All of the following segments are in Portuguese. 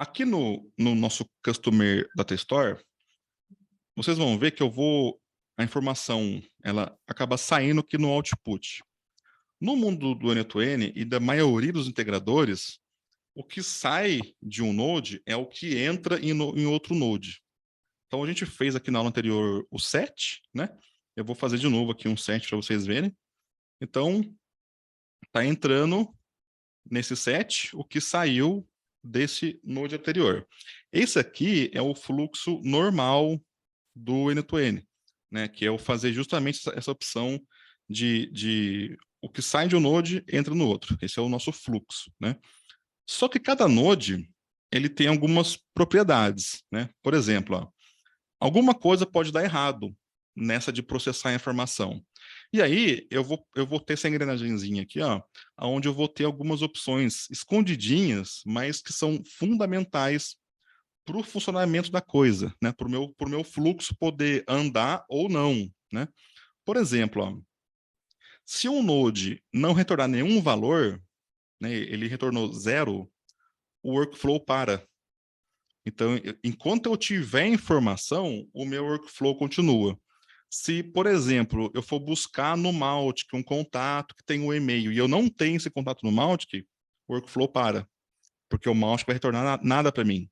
Aqui no nosso Customer Data Store, vocês vão ver que a informação, ela acaba saindo aqui no output. No mundo do N2N e da maioria dos integradores, o que sai de um node é o que entra em outro node. Então, a gente fez aqui na aula anterior o set, né? Eu vou fazer de novo aqui um set para vocês verem. Então, está entrando nesse set o que saiu desse node anterior. Esse aqui é o fluxo normal do N2N, né? Que é eu fazer justamente essa opção de o que sai de um node entra no outro. Esse é o nosso fluxo, né? Só que cada node ele tem algumas propriedades, né? Por exemplo, ó, alguma coisa pode dar errado nessa de processar a informação. E aí eu vou ter essa engrenagemzinha aqui, ó, onde eu vou ter algumas opções escondidinhas, mas que são fundamentais para o funcionamento da coisa, né? Para o meu fluxo poder andar ou não, né? Por exemplo, ó, se um node não retornar nenhum valor, né, ele retornou zero, o workflow para. Então, enquanto eu tiver informação, o meu workflow continua. Se, por exemplo, eu for buscar no Mautic um contato que tem um e-mail e eu não tenho esse contato no Mautic, o workflow para, porque o Mautic vai retornar nada para mim,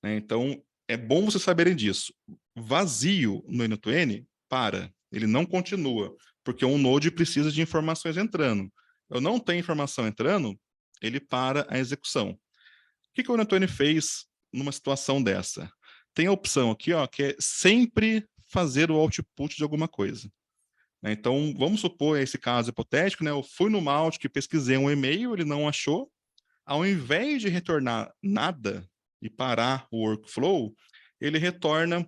né? Então, é bom vocês saberem disso. Vazio no N2N, para. Ele não continua, porque um node precisa de informações entrando. Eu não tenho informação entrando, ele para a execução. O que o N2N fez numa situação dessa? Tem a opção aqui, ó, que é sempre fazer o output de alguma coisa, né? Então, vamos supor esse caso hipotético, né? Eu fui no Mautic, pesquisei um e-mail, ele não achou. Ao invés de retornar nada e parar o workflow, ele retorna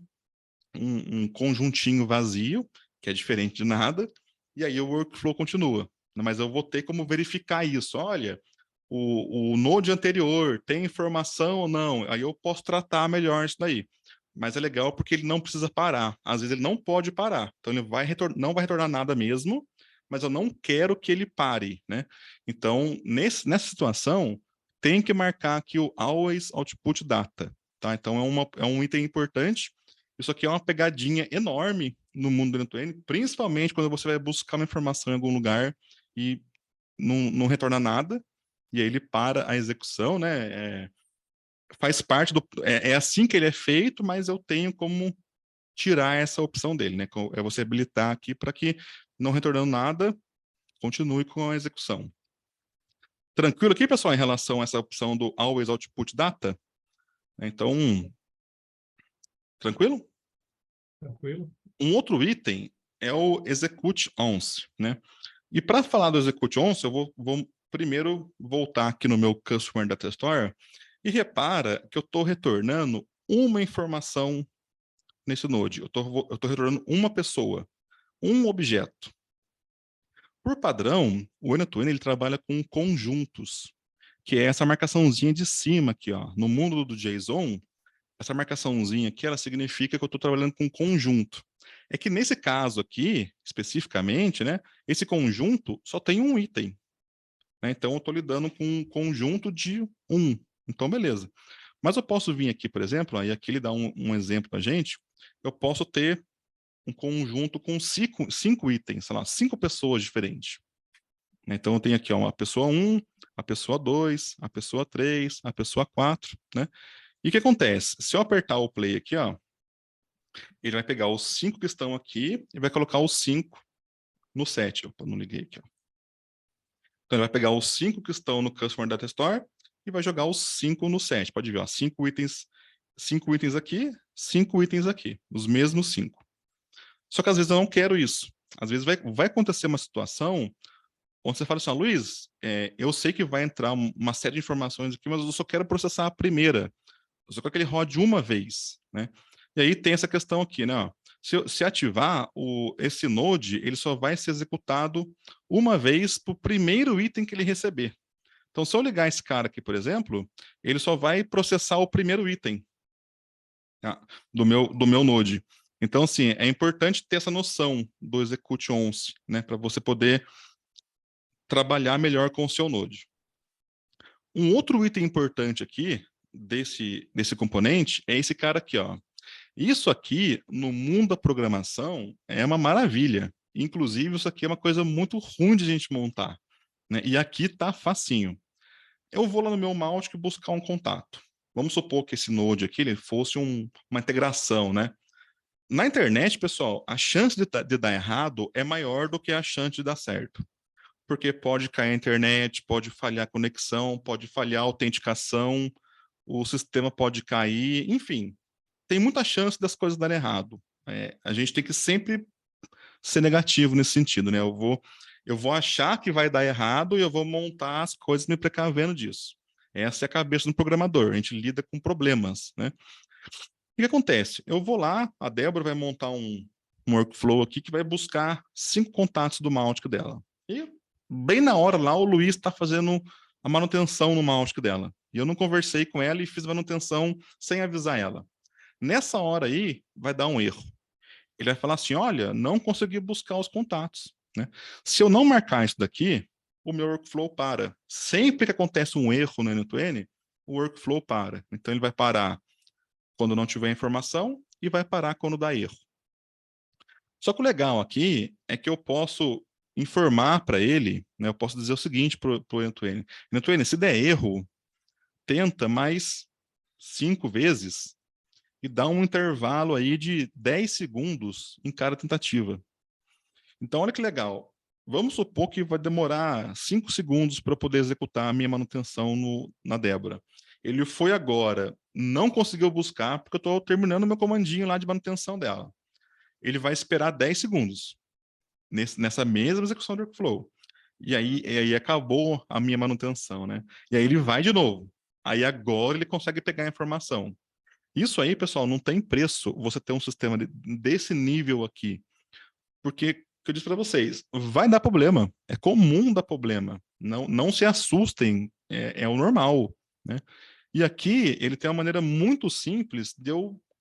um conjuntinho vazio, que é diferente de nada, e aí o workflow continua. Mas eu vou ter como verificar isso. Olha, o node anterior tem informação ou não? Aí eu posso tratar melhor isso daí. Mas é legal porque ele não precisa parar. Às vezes ele não pode parar. Então ele não vai retornar nada mesmo, mas eu não quero que ele pare, né? Então, nessa situação, tem que marcar aqui o always output data, tá? Então é um item importante. Isso aqui é uma pegadinha enorme no mundo do N2N, principalmente quando você vai buscar uma informação em algum lugar e não retorna nada, e aí ele para a execução, né? Faz parte é assim que ele é feito, mas eu tenho como tirar essa opção dele, né? É você habilitar aqui para que, não retornando nada, continue com a execução. Tranquilo aqui, pessoal, em relação a essa opção do Always Output Data? Então, tranquilo? Tranquilo? Um outro item é o Execute Once, né? E para falar do Execute Once, eu vou primeiro voltar aqui no meu Customer Data Store e repara que eu estou retornando uma informação nesse node. Eu estou retornando uma pessoa, um objeto. Por padrão, o N2N ele trabalha com conjuntos, que é essa marcaçãozinha de cima aqui, ó. No mundo do JSON, essa marcaçãozinha aqui, ela significa que eu estou trabalhando com conjunto. É que nesse caso aqui, especificamente, né, esse conjunto só tem um item, né? Então eu estou lidando com um conjunto de um. Então, beleza. Mas eu posso vir aqui, por exemplo, aí aqui ele dá um exemplo para a gente, eu posso ter um conjunto com cinco itens, sei lá, 5 pessoas diferentes. Então eu tenho aqui ó, a pessoa 1, a pessoa 2, a pessoa 3, a pessoa 4, né? E o que acontece? Se eu apertar o play aqui, ó, ele vai pegar os 5 que estão aqui e vai colocar os 5 no set. Opa, não liguei aqui, ó. Então ele vai pegar os 5 que estão no Customer Data Store e vai jogar os 5 no set. Pode ver, ó, 5 itens aqui, 5 itens aqui, os mesmos 5. Só que às vezes eu não quero isso. Às vezes vai acontecer uma situação onde você fala assim, Luiz, eu sei que vai entrar uma série de informações aqui, mas eu só quero processar a primeira. Eu só quero que ele rode uma vez, né? E aí tem essa questão aqui, né? Ó, se ativar, esse node, ele só vai ser executado uma vez para o primeiro item que ele receber. Então, se eu ligar esse cara aqui, por exemplo, ele só vai processar o primeiro item, tá, do meu node. Então, assim, é importante ter essa noção do execute once, né? Para você poder trabalhar melhor com o seu node. Um outro item importante aqui, desse componente é esse cara aqui, ó. Isso aqui, no mundo da programação, é uma maravilha. Inclusive, isso aqui é uma coisa muito ruim de a gente montar, né? E aqui tá facinho. Eu vou lá no meu Mautic e buscar um contato. Vamos supor que esse node aqui ele fosse uma integração, né? Na internet, pessoal, a chance de dar errado é maior do que a chance de dar certo. Porque pode cair a internet, pode falhar a conexão, pode falhar a autenticação, o sistema pode cair, enfim, tem muita chance das coisas darem errado. A gente tem que sempre ser negativo nesse sentido, né? Eu vou achar que vai dar errado e eu vou montar as coisas me precavendo disso. Essa é a cabeça do programador, a gente lida com problemas, né? O que acontece? Eu vou lá, a Débora vai montar um workflow aqui que vai buscar 5 contatos do Mautic dela. E bem na hora lá, o Luiz está fazendo a manutenção no Mautic dela. E eu não conversei com ela e fiz manutenção sem avisar ela. Nessa hora aí, vai dar um erro. Ele vai falar assim, olha, não consegui buscar os contatos, né? Se eu não marcar isso daqui, o meu workflow para. Sempre que acontece um erro no N2N, o workflow para. Então, ele vai parar quando não tiver informação e vai parar quando dá erro. Só que o legal aqui é que eu posso informar para ele, né, eu posso dizer o seguinte para o N2N. N2N, se der erro, tenta mais 5 vezes e dá um intervalo aí de 10 segundos em cada tentativa. Então, olha que legal. Vamos supor que vai demorar 5 segundos para poder executar a minha manutenção na Débora. Ele foi agora, não conseguiu buscar, porque eu estou terminando meu comandinho lá de manutenção dela. Ele vai esperar 10 segundos nessa mesma execução do workflow. E aí acabou a minha manutenção, né? E aí ele vai de novo. Aí agora ele consegue pegar a informação. Isso aí, pessoal, não tem preço você ter um sistema desse nível aqui. Porque, que eu disse para vocês, vai dar problema. É comum dar problema. Não se assustem, é o normal, né? E aqui, ele tem uma maneira muito simples de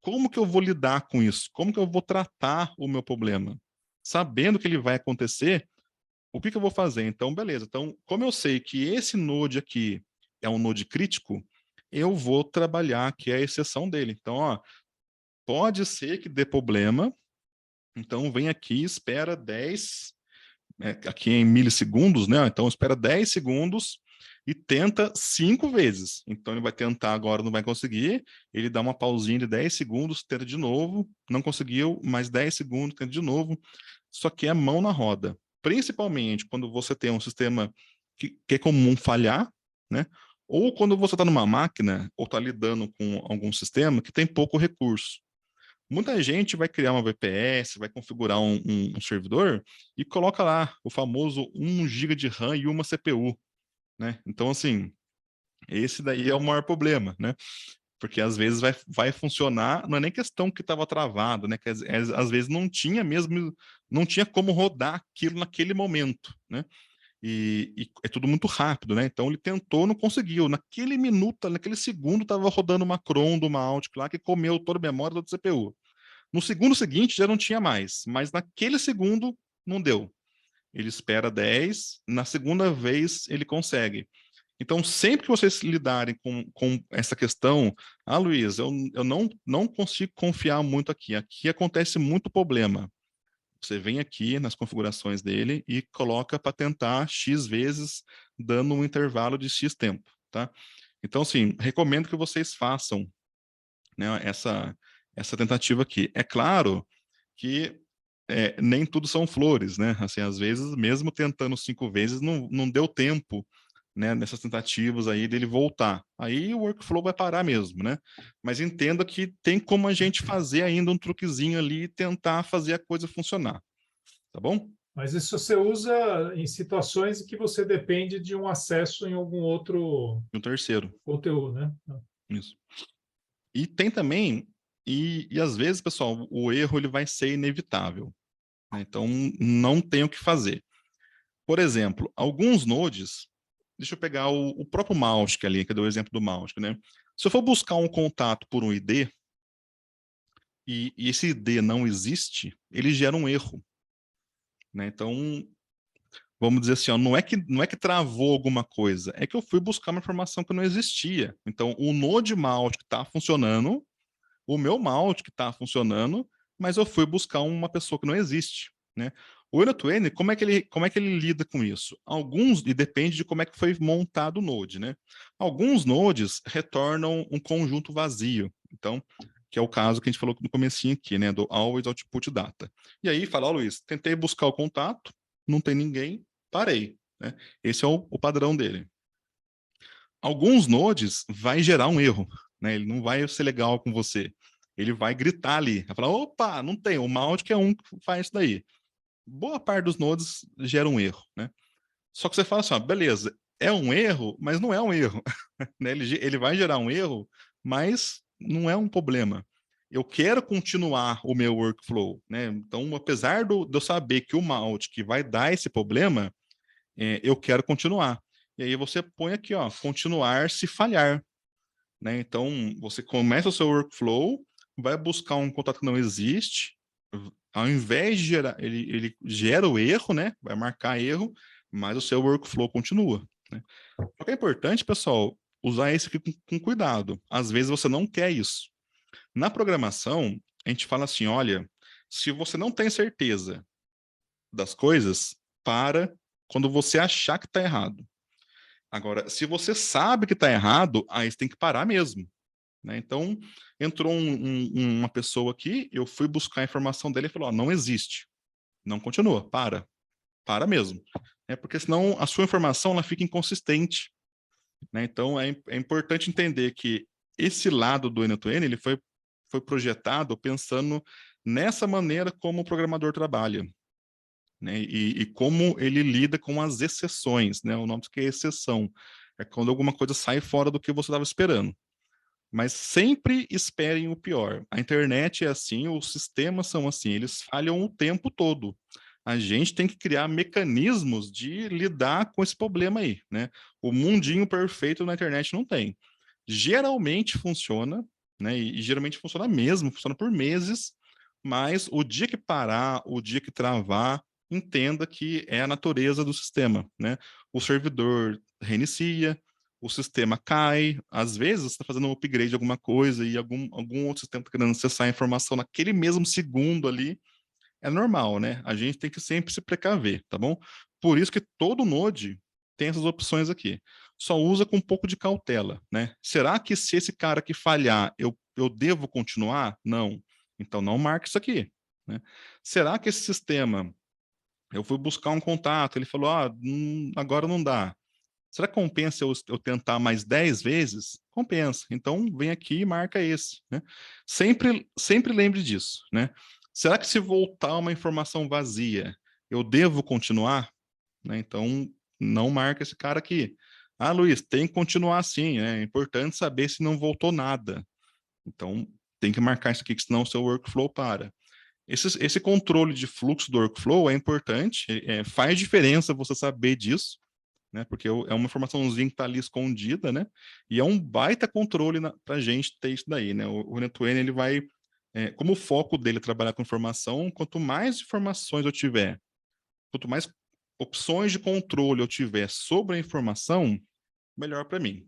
como que eu vou lidar com isso? Como que eu vou tratar o meu problema? Sabendo que ele vai acontecer, o que eu vou fazer? Então, beleza. Então, como eu sei que esse node aqui é um node crítico, eu vou trabalhar aqui a exceção dele. Então, ó, pode ser que dê problema, então vem aqui, espera 10, aqui em milissegundos, né? Então espera 10 segundos e tenta 5 vezes. Então ele vai tentar agora, não vai conseguir, ele dá uma pausinha de 10 segundos, tenta de novo, não conseguiu, mais 10 segundos, tenta de novo. Só que é mão na roda. Principalmente quando você tem um sistema que é comum falhar, né? Ou quando você está numa máquina ou está lidando com algum sistema que tem pouco recurso. Muita gente vai criar uma VPS, vai configurar um servidor e coloca lá o famoso 1 GB de RAM e uma CPU, né? Então, assim, esse daí é o maior problema, né? Porque às vezes vai funcionar, não é nem questão que estava travado, né? Que às vezes não tinha mesmo, não tinha como rodar aquilo naquele momento, né? E é tudo muito rápido, né? Então ele tentou, não conseguiu. Naquele minuto, naquele segundo, estava rodando uma cron do Mautic lá que comeu toda a memória do CPU. No segundo seguinte já não tinha mais, mas naquele segundo não deu. Ele espera 10, na segunda vez ele consegue. Então, sempre que vocês lidarem com essa questão, Luiz, eu não consigo confiar muito aqui. Aqui acontece muito problema. Você vem aqui nas configurações dele e coloca para tentar X vezes, dando um intervalo de X tempo, tá? Então, assim, recomendo que vocês façam, né, essa tentativa aqui. É claro que nem tudo são flores, né? Assim, às vezes, mesmo tentando 5 vezes, não deu tempo, né, nessas tentativas aí dele voltar. Aí o workflow vai parar mesmo, né? Mas entenda que tem como a gente fazer ainda um truquezinho ali e tentar fazer a coisa funcionar, tá bom? Mas isso você usa em situações em que você depende de um acesso em algum outro E um terceiro, conteúdo, né? isso. E tem também, e às vezes, pessoal, o erro ele vai ser inevitável, né? Então, não tem o que fazer. Por exemplo, alguns nodes, deixa eu pegar o próprio Mautic ali, que eu dei o exemplo do Mautic, né? Se eu for buscar um contato por um ID, e esse ID não existe, ele gera um erro, né? Então, vamos dizer assim, ó, não é que travou alguma coisa, é que eu fui buscar uma informação que não existia. Então, o Node Malt que está funcionando, o meu Malt que está funcionando, mas eu fui buscar uma pessoa que não existe, né? O N2N, como é que ele lida com isso? Alguns, e depende de como é que foi montado o Node, né? Alguns nodes retornam um conjunto vazio. Então, que é o caso que a gente falou no comecinho aqui, né? Do always output data. E aí fala, ó, Luiz, tentei buscar o contato, não tem ninguém, parei, né? Esse é o padrão dele. Alguns nodes vai gerar um erro, né? Ele não vai ser legal com você. Ele vai gritar ali, vai falar, opa, não tem, o Malt que é um que faz isso daí. Boa parte dos nodes gera um erro, né? Só que você fala assim, ó, beleza, é um erro, mas não é um erro, né? Ele vai gerar um erro, mas não é um problema. Eu quero continuar o meu workflow, né? Então, apesar de eu saber que o Malt que vai dar esse problema, eu quero continuar. E aí você põe aqui, ó, continuar se falhar, né? Então, você começa o seu workflow, vai buscar um contato que não existe, ao invés de gerar, ele gera o erro, né? Vai marcar erro, mas o seu workflow continua, né? Só que é importante, pessoal, usar isso aqui com cuidado. Às vezes você não quer isso. Na programação, a gente fala assim, olha, se você não tem certeza das coisas, para quando você achar que está errado. Agora, se você sabe que está errado, aí você tem que parar mesmo, né? Então, entrou uma pessoa aqui, eu fui buscar a informação dele e falou, ó, não existe, não continua, para mesmo. Porque senão a sua informação ela fica inconsistente, né? Então, é importante entender que esse lado do N2N, ele foi projetado pensando nessa maneira como o programador trabalha, né? E como ele lida com as exceções, né? O nome que é exceção. É quando alguma coisa sai fora do que você estava esperando. Mas sempre esperem o pior. A internet é assim, os sistemas são assim, eles falham o tempo todo. A gente tem que criar mecanismos de lidar com esse problema aí, né? O mundinho perfeito na internet não tem. Geralmente funciona, né? E geralmente funciona mesmo, funciona por meses, mas o dia que parar, o dia que travar, entenda que é a natureza do sistema, né? O servidor reinicia, o sistema cai, às vezes você está fazendo um upgrade de alguma coisa e algum outro sistema está querendo acessar a informação naquele mesmo segundo ali, é normal, né? A gente tem que sempre se precaver, tá bom? Por isso que todo Node tem essas opções aqui. Só usa com um pouco de cautela, né? Será que se esse cara aqui falhar, eu devo continuar? Não. Então não marque isso aqui, né? Será que esse sistema, eu fui buscar um contato, ele falou, agora não dá. Será que compensa eu tentar mais 10 vezes? Compensa. Então, vem aqui e marca esse, né? Sempre lembre disso, né? Será que se voltar uma informação vazia, eu devo continuar? Né? Então, não marca esse cara aqui. Ah, Luiz, tem que continuar assim, né? É importante saber se não voltou nada. Então, tem que marcar isso aqui, que senão o seu workflow para. Esse controle de fluxo do workflow é importante, faz diferença você saber disso, né? Porque é uma informaçãozinha que está ali escondida, né? E é um baita controle para a gente ter isso daí, né? O N2N, ele vai, como o foco dele é trabalhar com informação, quanto mais informações eu tiver, quanto mais opções de controle eu tiver sobre a informação, melhor para mim.